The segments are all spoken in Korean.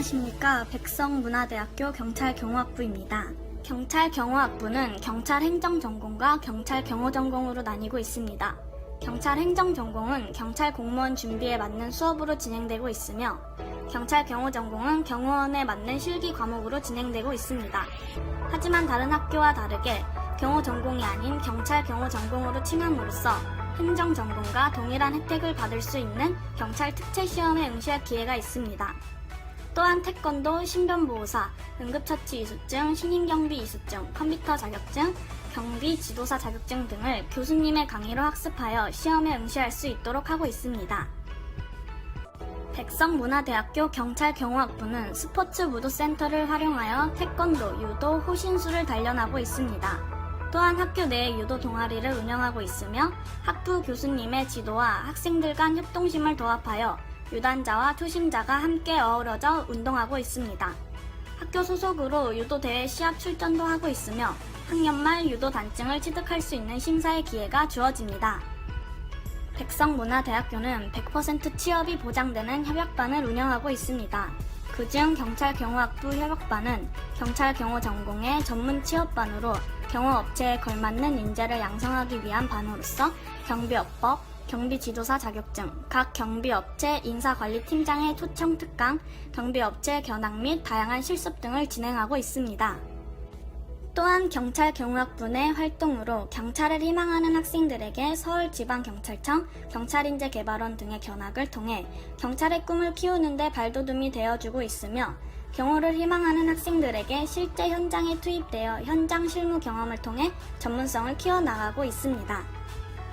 안녕하십니까. 백성문화대학교 경찰경호학부입니다. 경찰경호학부는 경찰행정전공과 경찰경호전공으로 나뉘고 있습니다. 경찰행정전공은 경찰 공무원 준비에 맞는 수업으로 진행되고 있으며 경찰경호전공은 경호원에 맞는 실기 과목으로 진행되고 있습니다. 하지만 다른 학교와 다르게 경호전공이 아닌 경찰경호전공으로 칭함으로써 행정전공과 동일한 혜택을 받을 수 있는 경찰 특채시험에 응시할 기회가 있습니다. 또한 태권도, 신변보호사, 응급처치 이수증, 신인경비 이수증, 컴퓨터 자격증, 경비 지도사 자격증 등을 교수님의 강의로 학습하여 시험에 응시할 수 있도록 하고 있습니다. 백성문화대학교 경찰경호학부는 스포츠 무도센터를 활용하여 태권도, 유도, 호신술을 단련하고 있습니다. 또한 학교 내에 유도 동아리를 운영하고 있으며 학부 교수님의 지도와 학생들 간 협동심을 도합하여 유단자와 투심자가 함께 어우러져 운동하고 있습니다. 학교 소속으로 유도 대회 시합 출전도 하고 있으며 학년 말 유도 단증을 취득할 수 있는 심사의 기회가 주어집니다. 백성문화대학교는 100% 취업이 보장되는 협약반을 운영하고 있습니다. 그중 경찰경호학부 협약반은 경찰경호전공의 전문 취업반으로 경호업체에 걸맞는 인재를 양성하기 위한 반으로서 경비업법, 경비지도사 자격증, 각 경비업체 인사관리팀장의 초청 특강, 경비업체 견학 및 다양한 실습 등을 진행하고 있습니다. 또한 경찰경호학부 내 활동으로 경찰을 희망하는 학생들에게 서울지방경찰청, 경찰인재개발원 등의 견학을 통해 경찰의 꿈을 키우는 데 발돋움이 되어주고 있으며 경호를 희망하는 학생들에게 실제 현장에 투입되어 현장 실무 경험을 통해 전문성을 키워나가고 있습니다.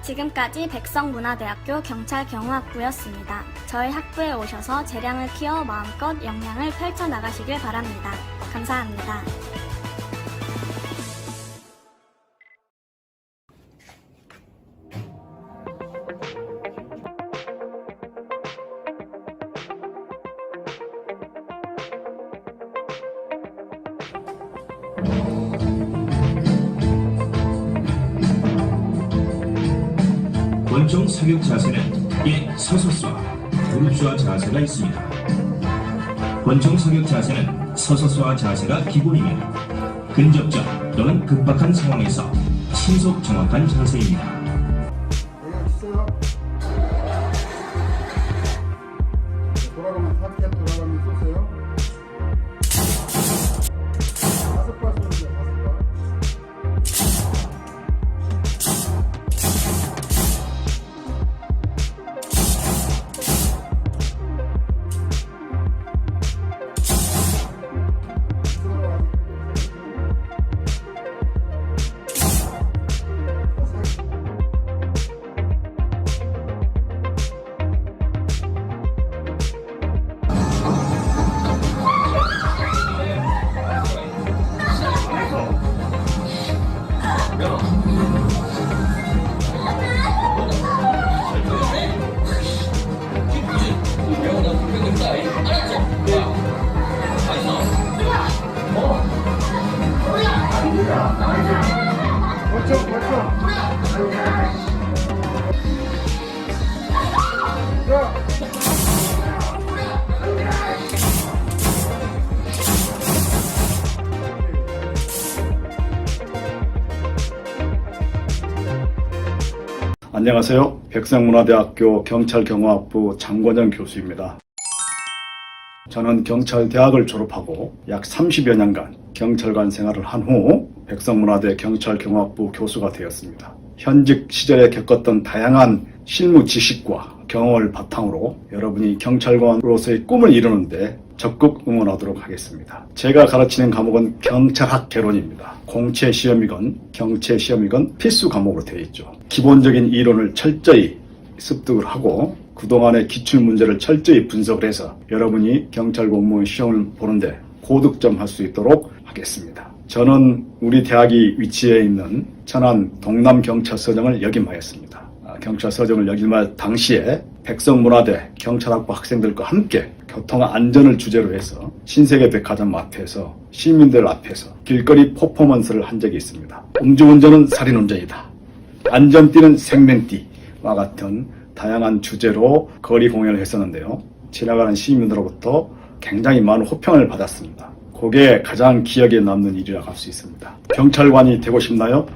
지금까지 백성문화대학교 경찰경호학부였습니다. 저희 학부에 오셔서 재량을 키워 마음껏 역량을 펼쳐나가시길 바랍니다. 감사합니다. 권총 사격 자세는 크게 서서수와 무릎수와 자세가 있습니다. 권총 사격 자세는 서서수와 자세가 기본이며 근접전 또는 급박한 상황에서 신속 정확한 자세입니다. 돌아가면 파켓 돌아가면 쏘세요. 5발 쏘세요. 5발. 안녕하세요. 백성문화대학교 경찰경호학부 장권영 교수입니다. 저는 경찰대학을 졸업하고 약 30여 년간 경찰관 생활을 한 후 백성문화대 경찰경호학부 교수가 되었습니다. 현직 시절에 겪었던 다양한 실무 지식과 경험을 바탕으로 여러분이 경찰관으로서의 꿈을 이루는데 적극 응원하도록 하겠습니다. 제가 가르치는 과목은 경찰학 개론입니다. 공채 시험이건 경채 시험이건 필수 과목으로 되어 있죠. 기본적인 이론을 철저히 습득을 하고 그동안의 기출문제를 철저히 분석을 해서 여러분이 경찰 공무원 시험을 보는데 고득점 할 수 있도록 하겠습니다. 저는 우리 대학이 위치해 있는 천안 동남경찰서장을 역임하였습니다. 경찰서장을 역임할 당시에 백성문화대 경찰학부 학생들과 함께 교통안전을 주제로 해서 신세계백화점 앞에서 시민들 앞에서 길거리 퍼포먼스를 한 적이 있습니다. 음주운전은 살인운전이다. 안전띠는 생명띠와 같은 다양한 주제로 거리 공연을 했었는데요. 지나가는 시민으로부터 굉장히 많은 호평을 받았습니다. 그게 가장 기억에 남는 일이라고 할 수 있습니다. 경찰관이 되고 싶나요?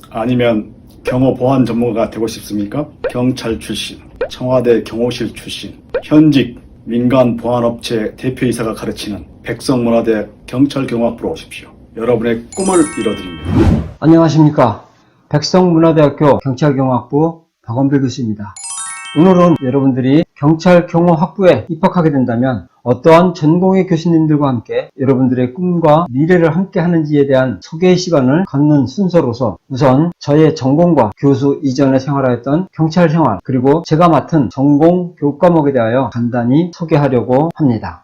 아니면 경호 보안 전문가가 되고 싶습니까? 경찰 출신, 청와대 경호실 출신, 현직 민간 보안업체 대표이사가 가르치는 백성문화대 경찰경호학부로 오십시오. 여러분의 꿈을 이뤄드립니다. 안녕하십니까. 백성문화대학교 경찰경호학부 박원별 교수입니다. 오늘은 여러분들이 경찰경호학부에 입학하게 된다면 어떠한 전공의 교수님들과 함께 여러분들의 꿈과 미래를 함께 하는지에 대한 소개 시간을 갖는 순서로서 우선 저의 전공과 교수 이전에 생활하였던 경찰 생활 그리고 제가 맡은 전공 교과목에 대하여 간단히 소개하려고 합니다.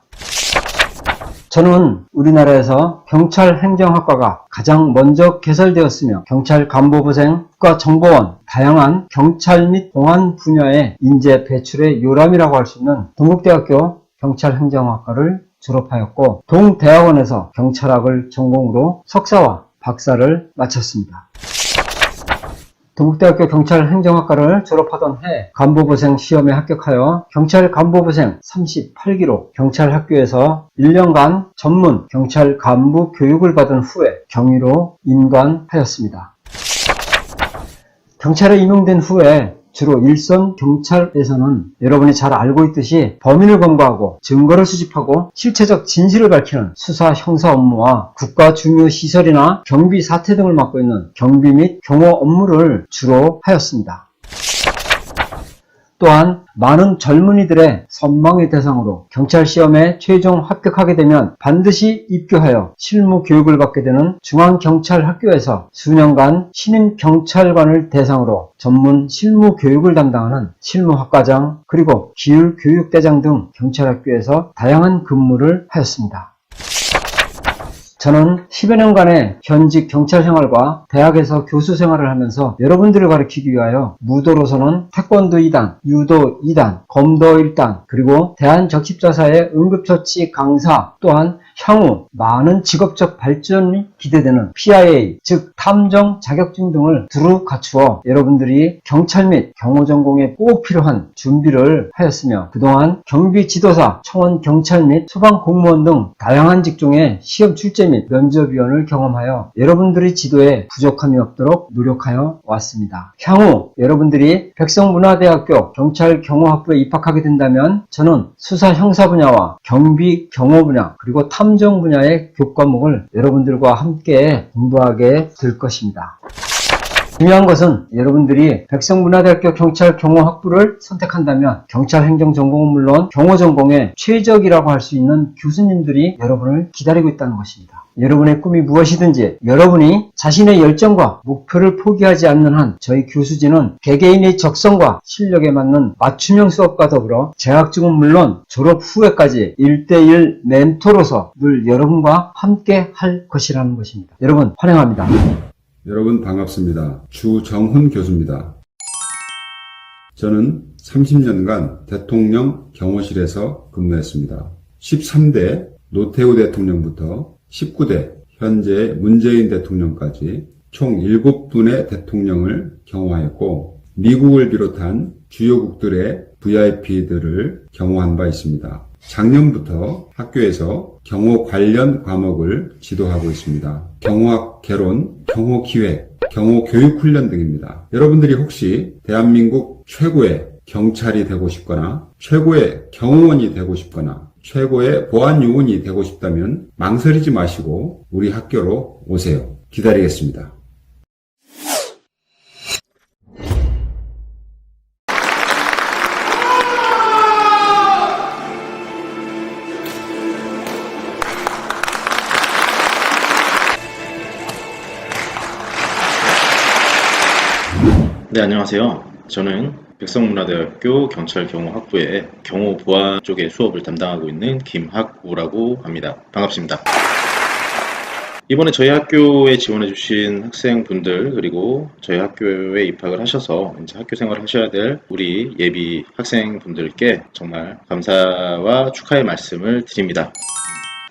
저는 우리나라에서 경찰행정학과가 가장 먼저 개설되었으며 경찰 간부부생, 국가정보원, 다양한 경찰 및 공안 분야의 인재 배출의 요람이라고 할 수 있는 동국대학교 경찰행정학과를 졸업하였고 동대학원에서 경찰학을 전공으로 석사와 박사를 마쳤습니다. 동국대학교 경찰행정학과를 졸업하던 해 간부부생 시험에 합격하여 경찰 간부부생 38기로 경찰학교에서 1년간 전문 경찰 간부 교육을 받은 후에 경위로 임관하였습니다. 경찰에 임용된 후에 주로 일선 경찰에서는 여러분이 잘 알고 있듯이 범인을 검거하고 증거를 수집하고 실체적 진실을 밝히는 수사 형사 업무와 국가 중요 시설이나 경비 사태 등을 맡고 있는 경비 및 경호 업무를 주로 하였습니다. 또한 많은 젊은이들의 선망의 대상으로 경찰 시험에 최종 합격하게 되면 반드시 입교하여 실무 교육을 받게 되는 중앙경찰학교에서 수년간 신임 경찰관을 대상으로 전문 실무 교육을 담당하는 실무학과장 그리고 기율교육대장 등 경찰학교에서 다양한 근무를 하였습니다. 저는 10여 년간의 현직 경찰 생활과 대학에서 교수 생활을 하면서 여러분들을 가르치기 위하여 무도로서는 태권도 2단, 유도 2단, 검도 1단, 그리고 대한적십자사의 응급처치 강사 또한 향후 많은 직업적 발전이 기대되는 PIA, 즉 탐정 자격증 등을 두루 갖추어 여러분들이 경찰 및 경호 전공에 꼭 필요한 준비를 하였으며 그동안 경비 지도사, 청원 경찰 및 소방 공무원 등 다양한 직종의 시험 출제 및 면접위원을 경험하여 여러분들의 지도에 부족함이 없도록 노력하여 왔습니다. 향후 여러분들이 백성문화대학교 경찰경호학부에 입학하게 된다면 저는 수사 형사 분야와 경비 경호 분야 그리고 탐정 분야의 교과목을 여러분들과 함께 공부하게 될 것입니다. 중요한 것은 여러분들이 백성문화대학교 경찰경호학부를 선택한다면 경찰행정 전공은 물론 경호 전공의 최적이라고 할 수 있는 교수님들이 여러분을 기다리고 있다는 것입니다. 여러분의 꿈이 무엇이든지 여러분이 자신의 열정과 목표를 포기하지 않는 한 저희 교수진은 개개인의 적성과 실력에 맞는 맞춤형 수업과 더불어 재학증은 물론 졸업 후에까지 1대1 멘토로서 늘 여러분과 함께 할 것이라는 것입니다. 여러분 환영합니다. 여러분 반갑습니다. 주정훈 교수입니다. 저는 30년간 대통령 경호실에서 근무했습니다. 13대 노태우 대통령부터 19대 현재 문재인 대통령까지 총 7분의 대통령을 경호하였고 미국을 비롯한 주요국들의 VIP들을 경호한 바 있습니다. 작년부터 학교에서 경호 관련 과목을 지도하고 있습니다. 경호학 개론, 경호 기획, 경호 교육 훈련 등입니다. 여러분들이 혹시 대한민국 최고의 경찰이 되고 싶거나 최고의 경호원이 되고 싶거나 최고의 보안 요원이 되고 싶다면 망설이지 마시고 우리 학교로 오세요. 기다리겠습니다. 네, 안녕하세요. 저는 백성문화대학교 경찰경호학부의 경호보안 쪽의 수업을 담당하고 있는 김학우라고 합니다. 반갑습니다. 이번에 저희 학교에 지원해주신 학생분들 그리고 저희 학교에 입학을 하셔서 이제 학교 생활을 하셔야 될 우리 예비 학생분들께 정말 감사와 축하의 말씀을 드립니다.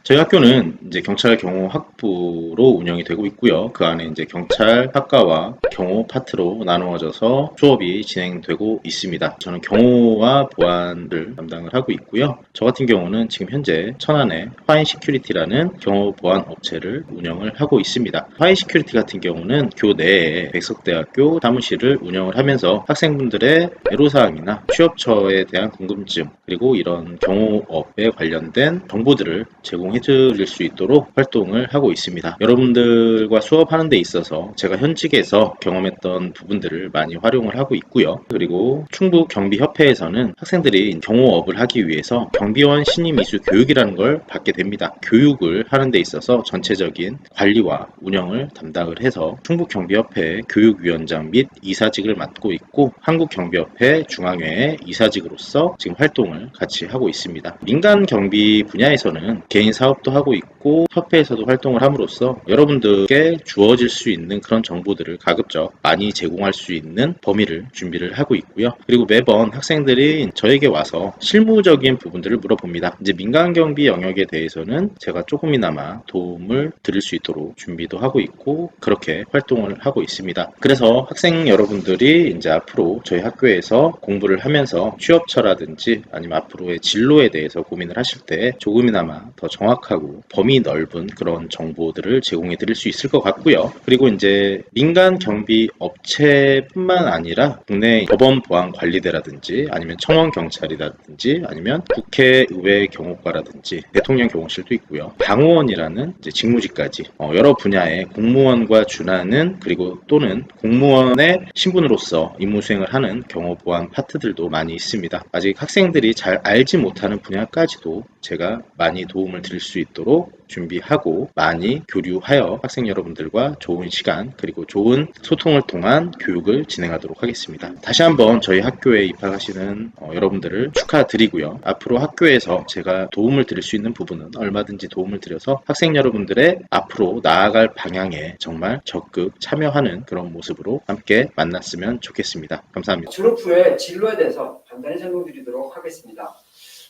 저희 학교는 이제 경찰 경호 학부로 운영이 되고 있고요. 그 안에 이제 경찰 학과와 경호 파트로 나누어져서 수업이 진행되고 있습니다. 저는 경호와 보안을 담당을 하고 있고요. 저 같은 경우는 지금 현재 천안에 화인 시큐리티라는 경호 보안 업체를 운영을 하고 있습니다. 화인 시큐리티 같은 경우는 교내에 백석대학교 사무실을 운영을 하면서 학생분들의 애로사항이나 취업처에 대한 궁금증, 그리고 이런 경호업에 관련된 정보들을 제공해 드릴 수 있도록 활동을 하고 있습니다. 여러분들과 수업하는 데 있어서 제가 현직에서 경험했던 부분들을 많이 활용을 하고 있고요. 그리고 충북 경비협회에서는 학생들이 경호업을 하기 위해서 경비원 신임 이수 교육이라는 걸 받게 됩니다. 교육을 하는 데 있어서 전체적인 관리와 운영을 담당을 해서 충북 경비협회 교육위원장 및 이사직을 맡고 있고, 한국경비협회 중앙회의 이사직으로서 지금 활동을 같이 하고 있습니다. 민간 경비 분야에서는 개인 사업도 하고 있고 협회에서도 활동을 함으로써 여러분들께 주어질 수 있는 그런 정보들을 가급적 많이 제공할 수 있는 범위를 준비를 하고 있고요. 그리고 매번 학생들이 저에게 와서 실무적인 부분들을 물어봅니다. 이제 민간 경비 영역에 대해서는 제가 조금이나마 도움을 드릴 수 있도록 준비도 하고 있고 그렇게 활동을 하고 있습니다. 그래서 학생 여러분들이 이제 앞으로 저희 학교에서 공부를 하면서 취업처라든지 아니면 앞으로의 진로에 대해서 고민을 하실 때 조금이나마 더 정확하고 범위 넓은 그런 정보들을 제공해 드릴 수 있을 것 같고요. 그리고 이제 민간 경비 업체뿐만 아니라 국내 법원 보안 관리대라든지 아니면 청원 경찰이라든지 아니면 국회의회 경호과라든지 대통령 경호실도 있고요. 방호원이라는 이제 직무직까지 여러 분야의 공무원과 준하는, 그리고 또는 공무원의 신분으로서 임무 수행을 하는 경호 보안 파트들도 많이 있습니다. 아직 학생들이 잘 알지 못하는 분야까지도 제가 많이 도움을 드릴 수 있도록 준비하고 많이 교류하여 학생 여러분들과 좋은 시간 그리고 좋은 소통을 통한 교육을 진행하도록 하겠습니다. 다시 한번 저희 학교에 입학하시는 여러분들을 축하드리고요. 앞으로 학교에서 제가 도움을 드릴 수 있는 부분은 얼마든지 도움을 드려서 학생 여러분들의 앞으로 나아갈 방향에 정말 적극 참여하는 그런 모습으로 함께 만났으면 좋겠습니다. 감사합니다. 졸업 후에 진로에 대해서 간단히 설명드리도록 하겠습니다.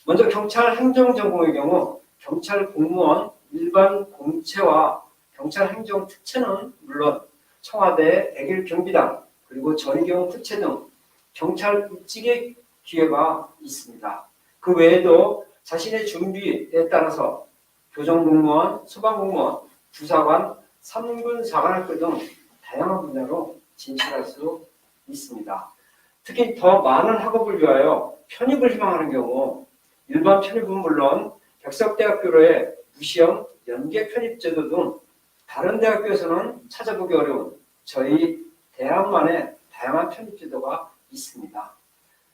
먼저 경찰 행정 전공의 경우 경찰 공무원 일반 공채와 경찰 행정 특채는 물론 청와대 100일 경비단 그리고 전경 특채 등 경찰 입직의 기회가 있습니다. 그 외에도 자신의 준비에 따라서 교정공무원, 소방공무원, 부사관, 3군 사관학교 등 다양한 분야로 진출할 수 있습니다. 특히 더 많은 학업을 위하여 편입을 희망하는 경우 일반 편입은 물론 백석대학교로의 무시형 연계 편입 제도 등 다른 대학교에서는 찾아보기 어려운 저희 대학만의 다양한 편입 제도가 있습니다.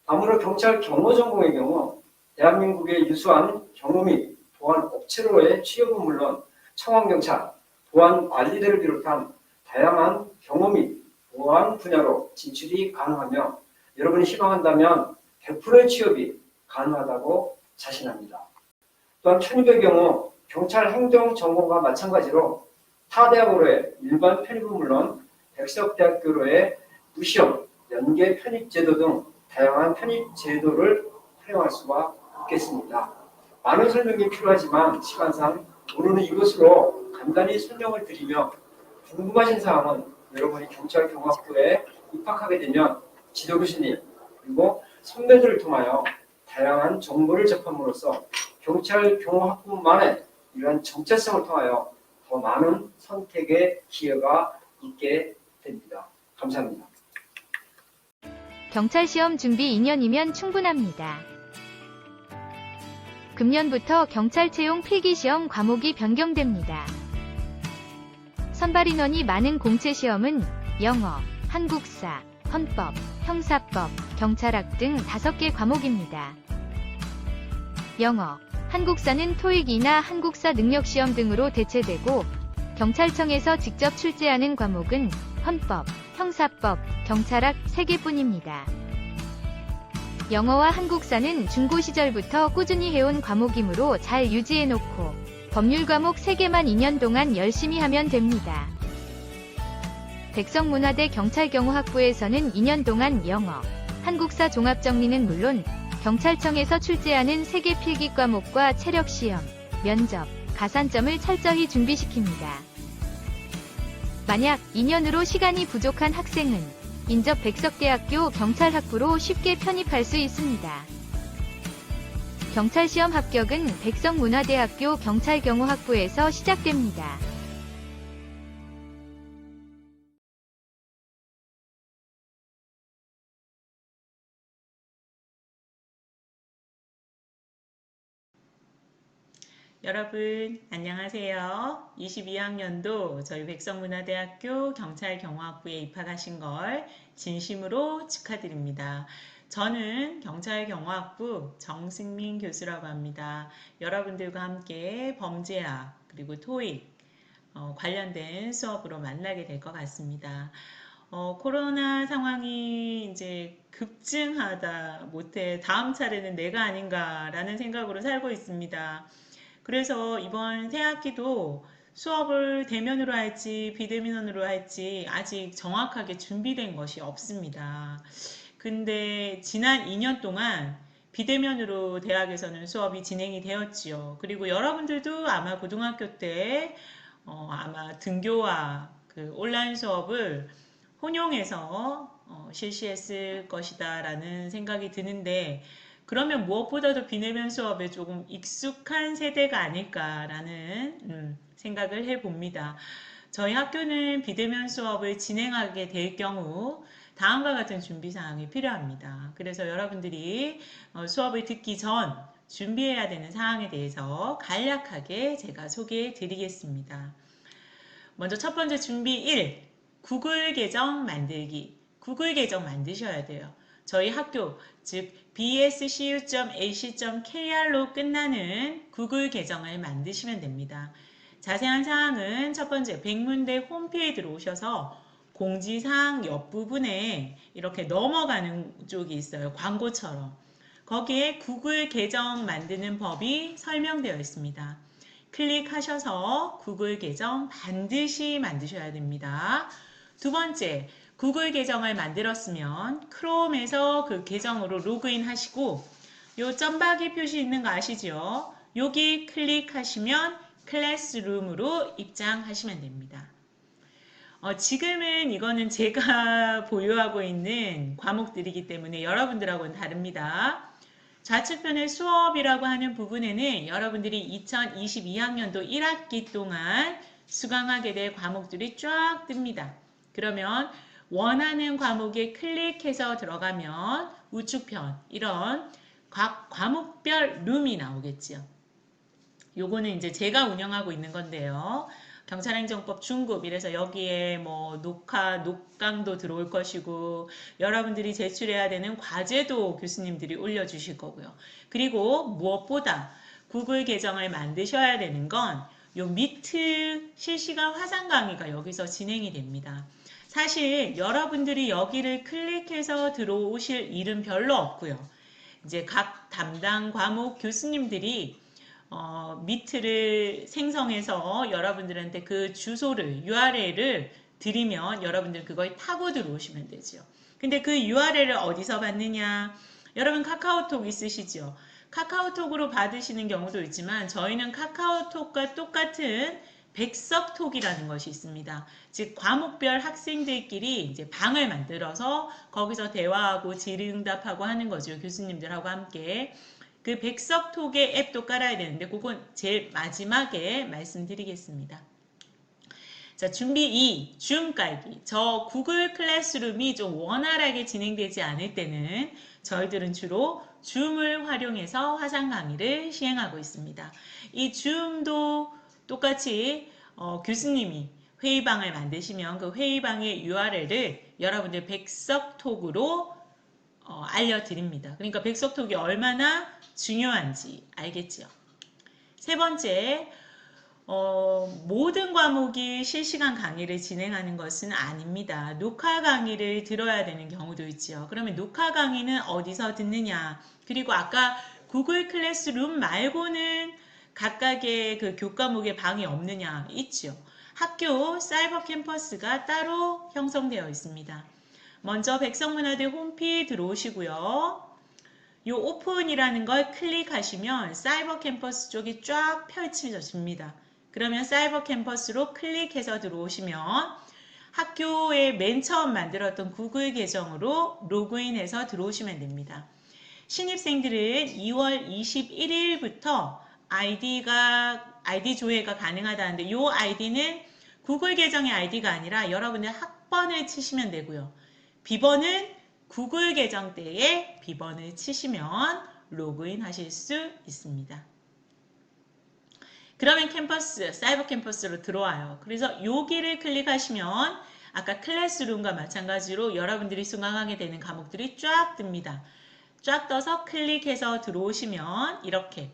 다음으로 경찰 경호 전공의 경우 대한민국의 유수한 경호 및 보안 업체로의 취업은 물론 청원경찰, 보안 관리대를 비롯한 다양한 경호 및 보안 분야로 진출이 가능하며 여러분이 희망한다면 100%의 취업이 가능하다고 자신합니다. 또한 편입의 경우 경찰 행정 전공과 마찬가지로 타 대학으로의 일반 편입은 물론 백석대학교로의 무시형 연계 편입 제도 등 다양한 편입 제도를 활용할 수가 있겠습니다. 많은 설명이 필요하지만 시간상 오늘은 이것으로 간단히 설명을 드리며 궁금하신 사항은 여러분이 경찰경호학부에 입학하게 되면 지도교수님 그리고 선배들을 통하여 다양한 정보를 접함으로써 경찰경호학부만의 이러한 정체성을 통하여 더 많은 선택의 기회가 있게 됩니다. 감사합니다. 경찰 시험 준비 2년이면 충분합니다. 금년부터 경찰 채용 필기시험 과목이 변경됩니다. 선발 인원이 많은 공채 시험은 영어, 한국사, 헌법, 형사법, 경찰학 등 5개 과목입니다. 영어, 한국사는 토익이나 한국사 능력시험 등으로 대체되고 경찰청에서 직접 출제하는 과목은 헌법, 형사법, 경찰학 3개뿐입니다. 영어와 한국사는 중고 시절부터 꾸준히 해온 과목이므로 잘 유지해놓고 법률 과목 3개만 2년 동안 열심히 하면 됩니다. 백석문화대 경찰경호학부에서는 2년 동안 영어, 한국사 종합정리는 물론 경찰청에서 출제하는 3개 필기 과목과 체력시험, 면접, 가산점을 철저히 준비시킵니다. 만약 2년으로 시간이 부족한 학생은 인접 백석대학교 경찰학부로 쉽게 편입할 수 있습니다. 경찰시험 합격은 백석문화대학교 경찰경호학부에서 시작됩니다. 여러분 안녕하세요. 22학년도 저희 백석문화대학교 경찰경호학부에 입학하신 걸 진심으로 축하드립니다. 저는 경찰경호학부 정승민 교수라고 합니다. 여러분들과 함께 범죄학 그리고 토익 관련된 수업으로 만나게 될 것 같습니다. 코로나 상황이 이제 급증하다 못해 다음 차례는 내가 아닌가라는 생각으로 살고 있습니다. 그래서 이번 새학기도 수업을 대면으로 할지 비대면으로 할지 아직 정확하게 준비된 것이 없습니다. 근데 지난 2년 동안 비대면으로 대학에서는 수업이 진행이 되었지요. 그리고 여러분들도 아마 고등학교 때 아마 등교와 그 온라인 수업을 혼용해서 실시했을 것이다 라는 생각이 드는데, 그러면 무엇보다도 비대면 수업에 조금 익숙한 세대가 아닐까라는 생각을 해봅니다. 저희 학교는 비대면 수업을 진행하게 될 경우 다음과 같은 준비사항이 필요합니다. 그래서 여러분들이 수업을 듣기 전 준비해야 되는 사항에 대해서 간략하게 제가 소개해 드리겠습니다. 먼저 첫 번째 준비 1. 구글 계정 만들기. 구글 계정 만드셔야 돼요. 저희 학교, 즉 bscu.ac.kr로 끝나는 구글 계정을 만드시면 됩니다. 자세한 사항은 첫 번째 백문대 홈페이지에 들어오셔서 공지사항 옆부분에 이렇게 넘어가는 쪽이 있어요. 광고처럼. 거기에 구글 계정 만드는 법이 설명되어 있습니다. 클릭하셔서 구글 계정 반드시 만드셔야 됩니다. 두 번째, 구글 계정을 만들었으면 크롬에서 그 계정으로 로그인 하시고 요 점박이 표시 있는 거 아시죠? 여기 클릭하시면 클래스룸으로 입장하시면 됩니다. 지금은 이거는 제가 보유하고 있는 과목들이기 때문에 여러분들하고는 다릅니다. 좌측편의 수업이라고 하는 부분에는 여러분들이 2022학년도 1학기 동안 수강하게 될 과목들이 쫙 뜹니다. 그러면 원하는 과목에 클릭해서 들어가면 우측편 이런 각 과목별 룸이 나오겠지요. 요거는 이제 제가 운영하고 있는 건데요. 경찰행정법 중급, 이래서 여기에 뭐 녹강도 들어올 것이고 여러분들이 제출해야 되는 과제도 교수님들이 올려주실 거고요. 그리고 무엇보다 구글 계정을 만드셔야 되는 건 요 미트 실시간 화상 강의가 여기서 진행이 됩니다. 사실 여러분들이 여기를 클릭해서 들어오실 일은 별로 없고요. 이제 각 담당 과목 교수님들이 미트를 생성해서 여러분들한테 그 주소를 URL을 드리면 여러분들 그걸 타고 들어오시면 되죠. 근데 그 URL을 어디서 받느냐? 여러분 카카오톡 있으시죠? 카카오톡으로 받으시는 경우도 있지만 저희는 카카오톡과 똑같은 백석톡이라는 것이 있습니다. 즉 과목별 학생들끼리 이제 방을 만들어서 거기서 대화하고 질의응답하고 하는 거죠. 교수님들하고 함께. 그 백석톡의 앱도 깔아야 되는데 그건 제일 마지막에 말씀드리겠습니다. 자, 준비 2. 줌 깔기. 저 구글 클래스룸이 좀 원활하게 진행되지 않을 때는 저희들은 주로 줌을 활용해서 화상 강의를 시행하고 있습니다. 이 줌도 똑같이 교수님이 회의방을 만드시면 그 회의방의 URL을 여러분들 백석톡으로 알려드립니다. 그러니까 백석톡이 얼마나 중요한지 알겠죠? 세 번째, 모든 과목이 실시간 강의를 진행하는 것은 아닙니다. 녹화 강의를 들어야 되는 경우도 있죠. 그러면 녹화 강의는 어디서 듣느냐? 그리고 아까 구글 클래스룸 말고는 각각의 그 교과목에 방이 없느냐? 있죠. 학교 사이버 캠퍼스가 따로 형성되어 있습니다. 먼저 백석문화대 홈페이지 들어오시고요. 이 오픈이라는 걸 클릭하시면 사이버 캠퍼스 쪽이 쫙 펼쳐집니다. 그러면 사이버 캠퍼스로 클릭해서 들어오시면 학교에 맨 처음 만들었던 구글 계정으로 로그인해서 들어오시면 됩니다. 신입생들은 2월 21일부터 아이디 조회가 가능하다는데 이 아이디는 구글 계정의 아이디가 아니라 여러분의 학번을 치시면 되고요. 비번은 구글 계정 때에 비번을 치시면 로그인 하실 수 있습니다. 그러면 캠퍼스, 사이버 캠퍼스로 들어와요. 그래서 여기를 클릭하시면 아까 클래스룸과 마찬가지로 여러분들이 수강하게 되는 과목들이 쫙 뜹니다. 쫙 떠서 클릭해서 들어오시면 이렇게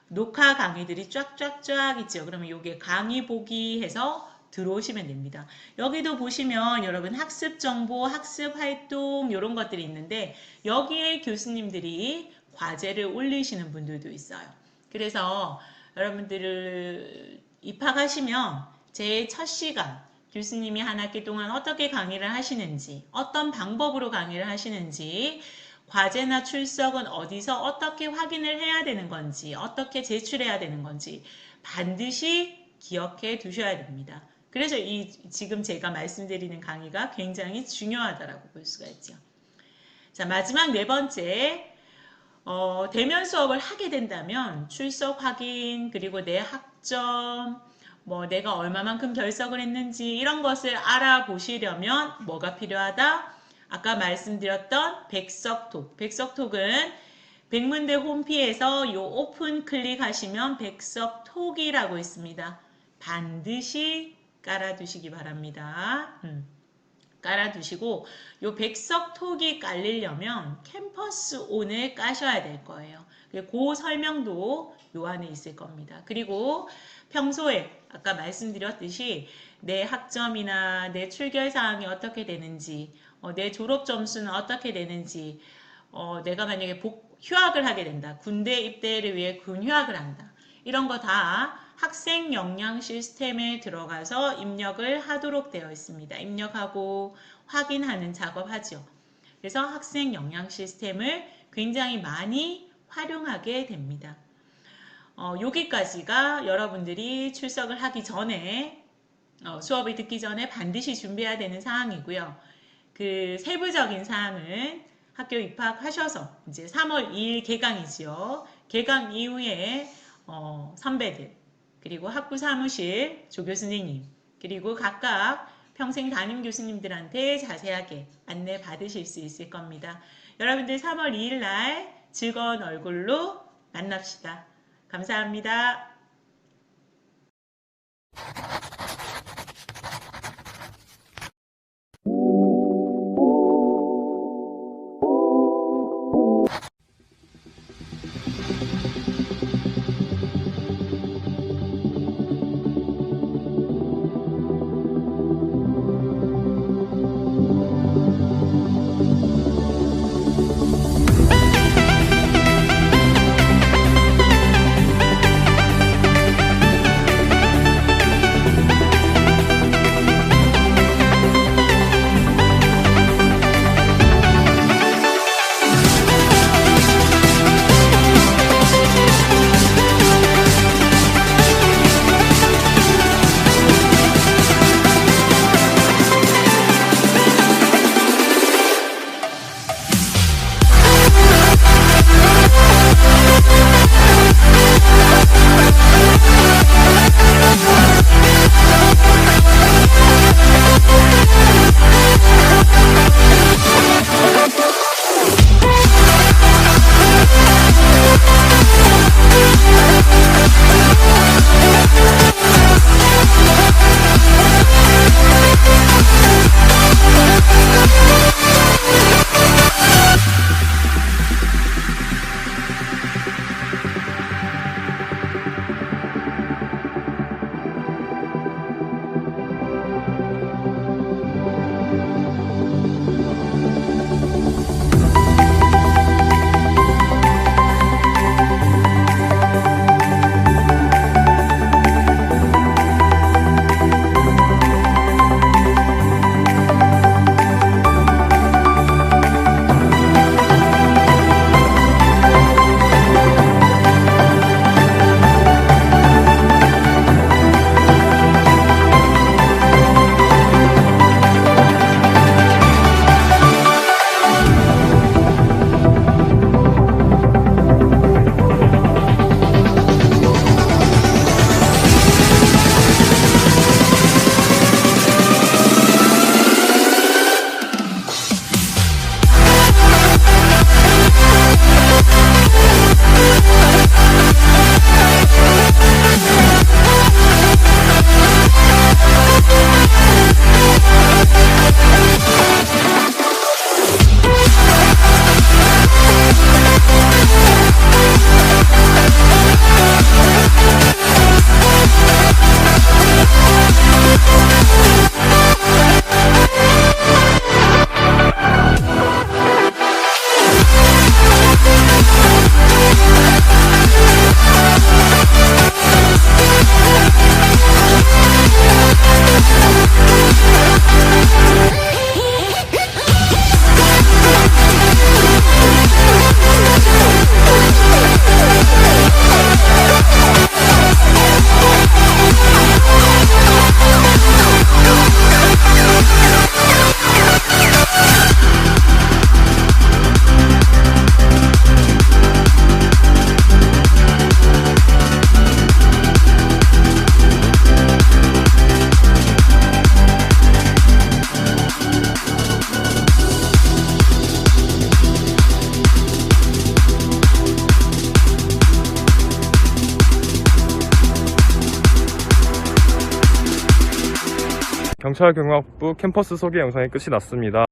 녹화 강의들이 쫙쫙쫙 있죠. 그러면 여기에 강의 보기 해서 들어오시면 됩니다. 여기도 보시면 여러분 학습 정보, 학습 활동 이런 것들이 있는데 여기에 교수님들이 과제를 올리시는 분들도 있어요. 그래서 여러분들을 입학하시면 제일 첫 시간 교수님이 한 학기 동안 어떻게 강의를 하시는지, 어떤 방법으로 강의를 하시는지, 과제나 출석은 어디서 어떻게 확인을 해야 되는 건지, 어떻게 제출해야 되는 건지 반드시 기억해 두셔야 됩니다. 그래서 지금 제가 말씀드리는 강의가 굉장히 중요하다고 볼 수가 있죠. 자, 마지막 네 번째, 대면 수업을 하게 된다면 출석 확인, 그리고 내 학점, 내가 얼마만큼 결석을 했는지 이런 것을 알아보시려면 뭐가 필요하다? 아까 말씀드렸던 백석톡. 백석톡은 백문대 홈피에서 이 오픈 클릭하시면 백석톡이라고 있습니다. 반드시 깔아두시기 바랍니다. 깔아두시고 이 백석톡이 깔리려면 캠퍼스 온을 까셔야 될 거예요. 그 설명도 요 안에 있을 겁니다. 그리고 평소에 아까 말씀드렸듯이 내 학점이나 내 출결 사항이 어떻게 되는지, 내 졸업 점수는 어떻게 되는지, 내가 만약에 휴학을 하게 된다. 군대 입대를 위해 군 휴학을 한다. 이런 거 다 학생 역량 시스템에 들어가서 입력을 하도록 되어 있습니다. 입력하고 확인하는 작업하죠. 그래서 학생 역량 시스템을 굉장히 많이 활용하게 됩니다. 여기까지가 여러분들이 출석을 하기 전에 수업을 듣기 전에 반드시 준비해야 되는 사항이고요. 그 세부적인 사항은 학교 입학하셔서 이제 3월 2일 개강이지요. 개강 이후에 선배들 그리고 학부 사무실 조교수님 그리고 각각 평생 담임 교수님들한테 자세하게 안내 받으실 수 있을 겁니다. 여러분들 3월 2일 날 즐거운 얼굴로 만납시다. 감사합니다. 경찰경영학부 캠퍼스 소개 영상이 끝이 났습니다.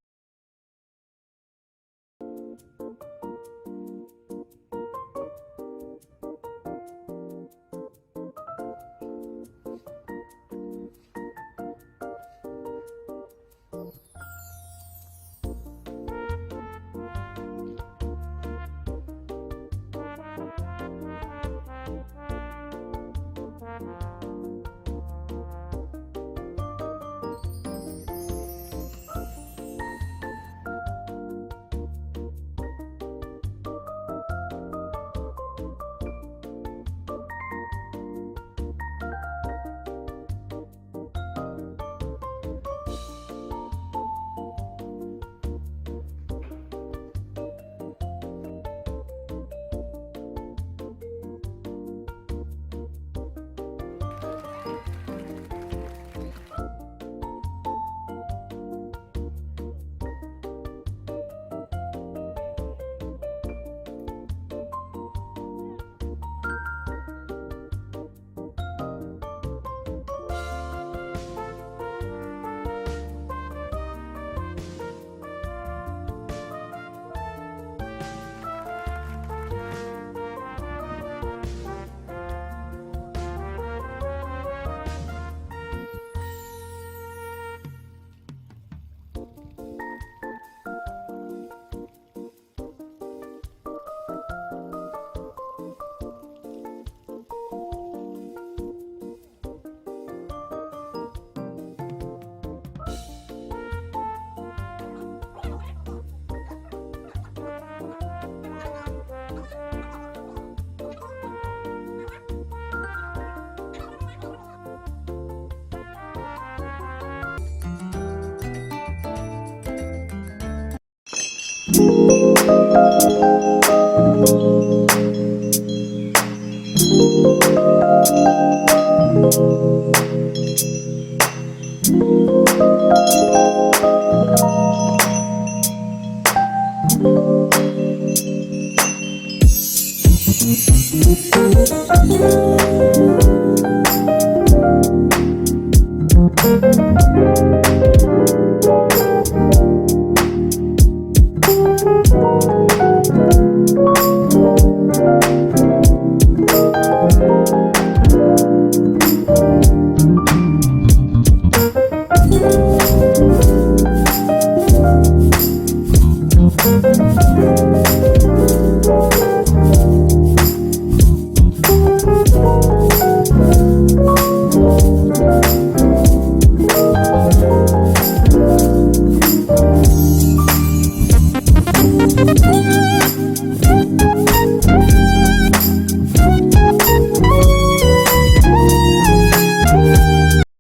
you.